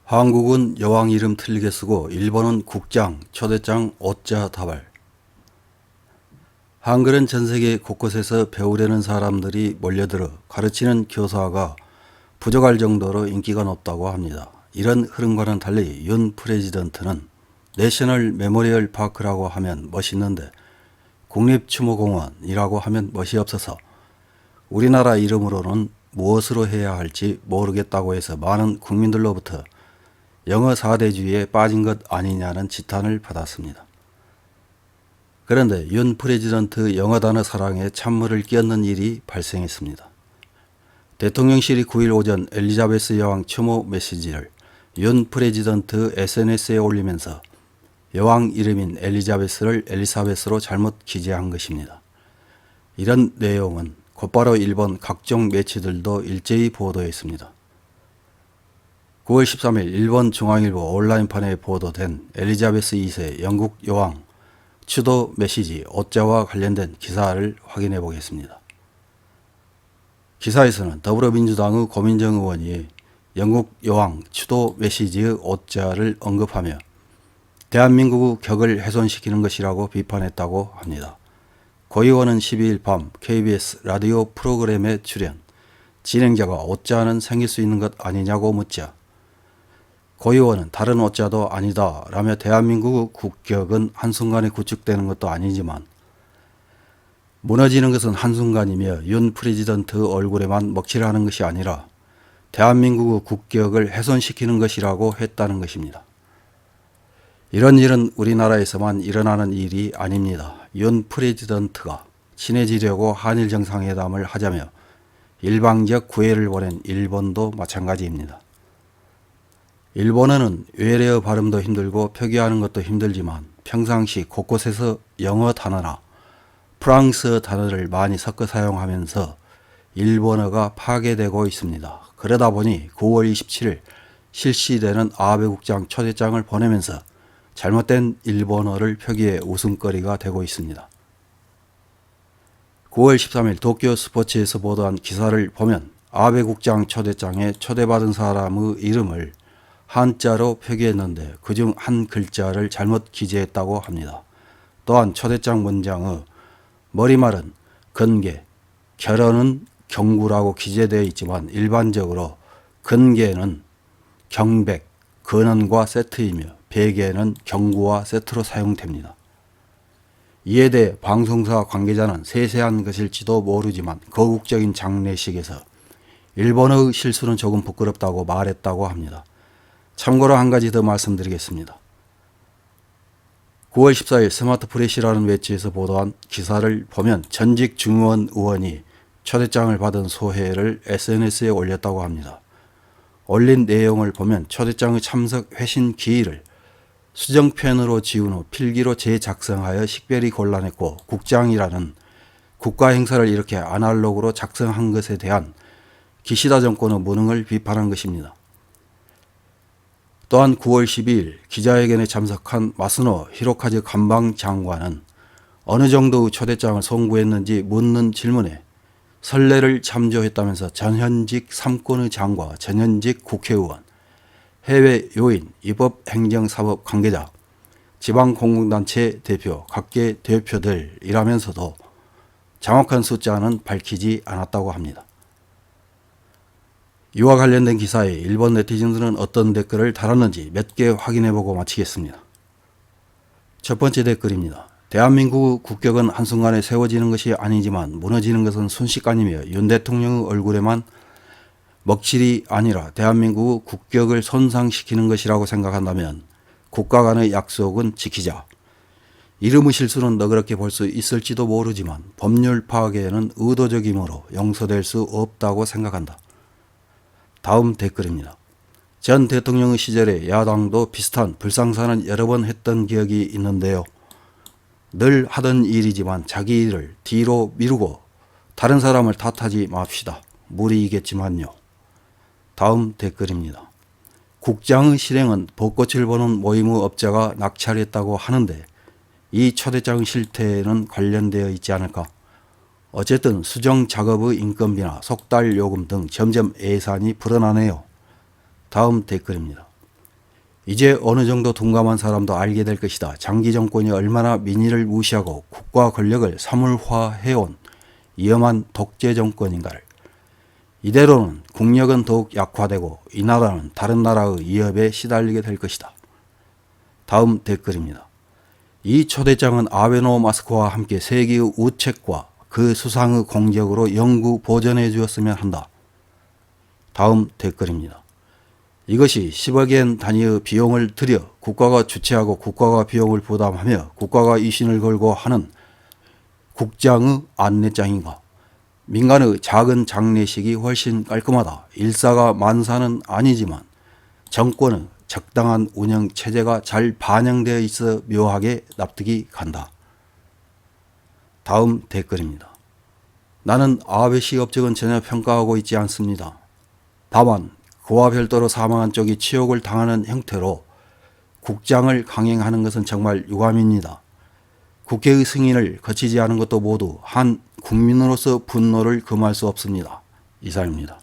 한국은 여왕 이름 틀리게 쓰고 일본은 국장, 초대장, 오자 다발. 한글은 전세계 곳곳에서 배우려는 사람들이 몰려들어 가르치는 교사가 부족할 정도로 인기가 높다고 합니다. 이런 흐름과는 달리 윤 프레지던트는 내셔널 메모리얼 파크라고 하면 멋있는데 국립추모공원이라고 하면 멋이 없어서 우리나라 이름으로는 무엇으로 해야 할지 모르겠다고 해서 많은 국민들로부터 영어 사대주의에 빠진 것 아니냐는 지탄을 받았습니다. 그런데 윤 프레지던트 영어 단어 사랑에 찬물을 끼얹는 일이 발생했습니다. 대통령실이 9일 오전 엘리자베스 여왕 추모 메시지를 윤 프레지던트 SNS에 올리면서 여왕 이름인 엘리자베스를 엘리사베스로 잘못 기재한 것입니다. 이런 내용은 곧바로 일본 각종 매체들도 일제히 보도했습니다. 9월 13일 일본 중앙일보 온라인판에 보도된 엘리자베스 2세 영국 여왕 추도 메시지 오자와 관련된 기사를 확인해 보겠습니다. 기사에서는 더불어민주당의 고민정 의원이 영국 여왕 추도 메시지의 오자를 언급하며 대한민국의 격을 훼손시키는 것이라고 비판했다고 합니다. 고 의원은 12일 밤 KBS 라디오 프로그램에 출연, 진행자가 오자는 생길 수 있는 것 아니냐고 묻자 고 의원은 다른 오자도 아니다 라며 대한민국의 국격은 한순간에 구축되는 것도 아니지만 무너지는 것은 한순간이며 윤 프레지던트 얼굴에만 먹칠하는 것이 아니라 대한민국의 국격을 훼손시키는 것이라고 했다는 것입니다. 이런 일은 우리나라에서만 일어나는 일이 아닙니다. 윤 프레지던트가 친해지려고 한일 정상회담을 하자며 일방적 구애를 보낸 일본도 마찬가지입니다. 일본어는 외래어 발음도 힘들고 표기하는 것도 힘들지만 평상시 곳곳에서 영어 단어나 프랑스어 단어를 많이 섞어 사용하면서 일본어가 파괴되고 있습니다. 그러다 보니 9월 27일 실시되는 아베 국장 초대장을 보내면서 잘못된 일본어를 표기해 웃음거리가 되고 있습니다. 9월 13일 도쿄 스포츠에서 보도한 기사를 보면 아베 국장 초대장에 초대받은 사람의 이름을 한자로 표기했는데 그중 한 글자를 잘못 기재했다고 합니다. 또한 초대장 문장의 머리말은 건계, 결혼은 경구라고 기재되어 있지만 일반적으로 건계는 경백, 근언과 세트이며 베개는 경구와 세트로 사용됩니다. 이에 대해 방송사 관계자는 세세한 것일지도 모르지만 거국적인 장례식에서 일본어의 실수는 조금 부끄럽다고 말했다고 합니다. 참고로 한 가지 더 말씀드리겠습니다. 9월 14일 스마트 프레시라는 매체에서 보도한 기사를 보면 전직 중의원 의원이 초대장을 받은 소회를 SNS에 올렸다고 합니다. 올린 내용을 보면 초대장의 참석 회신 기일을 수정펜으로 지운 후 필기로 재작성하여 식별이 곤란했고 국장이라는 국가 행사를 이렇게 아날로그로 작성한 것에 대한 기시다 정권의 무능을 비판한 것입니다. 또한 9월 12일 기자회견에 참석한 마스노 히로카즈 관방장관은 어느 정도의 초대장을 송부했는지 묻는 질문에 선례를 참조했다면서 전현직 3권의 장과 전현직 국회의원, 해외 요인, 입법행정사법 관계자, 지방공공단체 대표, 각계 대표들이라면서도 정확한 숫자는 밝히지 않았다고 합니다. 이와 관련된 기사에 일본 네티즌들은 어떤 댓글을 달았는지 몇 개 확인해보고 마치겠습니다. 첫 번째 댓글입니다. 대한민국 국격은 한순간에 세워지는 것이 아니지만 무너지는 것은 순식간이며 윤 대통령의 얼굴에만 먹칠이 아니라 대한민국 국격을 손상시키는 것이라고 생각한다면 국가 간의 약속은 지키자. 이름의 실수는 너그럽게 볼 수 있을지도 모르지만 법률 파괴는 의도적이므로 용서될 수 없다고 생각한다. 다음 댓글입니다. 전 대통령의 시절에 야당도 비슷한 불상사는 여러 번 했던 기억이 있는데요. 늘 하던 일이지만 자기 일을 뒤로 미루고 다른 사람을 탓하지 맙시다. 무리이겠지만요. 다음 댓글입니다. 국장의 실행은 벚꽃을 보는 모임의 업자가 낙찰했다고 하는데 이 초대장 실태에는 관련되어 있지 않을까? 어쨌든 수정 작업의 인건비나 속달 요금 등 점점 예산이 불어나네요. 다음 댓글입니다. 이제 어느 정도 둔감한 사람도 알게 될 것이다. 장기 정권이 얼마나 민의를 무시하고 국가 권력을 사물화해온 위험한 독재 정권인가를. 이대로는 국력은 더욱 약화되고 이 나라는 다른 나라의 위협에 시달리게 될 것이다. 다음 댓글입니다. 이 초대장은 아베노 마스크와 함께 세계의 우책과 그 수상의 공적으로 영구 보존해 주었으면 한다. 다음 댓글입니다. 이것이 10억엔 단위의 비용을 들여 국가가 주최하고 국가가 비용을 부담하며 국가가 위신을 걸고 하는 국장의 안내장인가. 민간의 작은 장례식이 훨씬 깔끔하다. 일사가 만사는 아니지만 정권의 적당한 운영 체제가 잘 반영되어 있어 묘하게 납득이 간다. 다음 댓글입니다. 나는 아베 씨 업적은 전혀 평가하고 있지 않습니다. 다만 그와 별도로 사망한 쪽이 치욕을 당하는 형태로 국장을 강행하는 것은 정말 유감입니다. 국회의 승인을 거치지 않은 것도 모두 한 국민으로서 분노를 금할 수 없습니다. 이상입니다.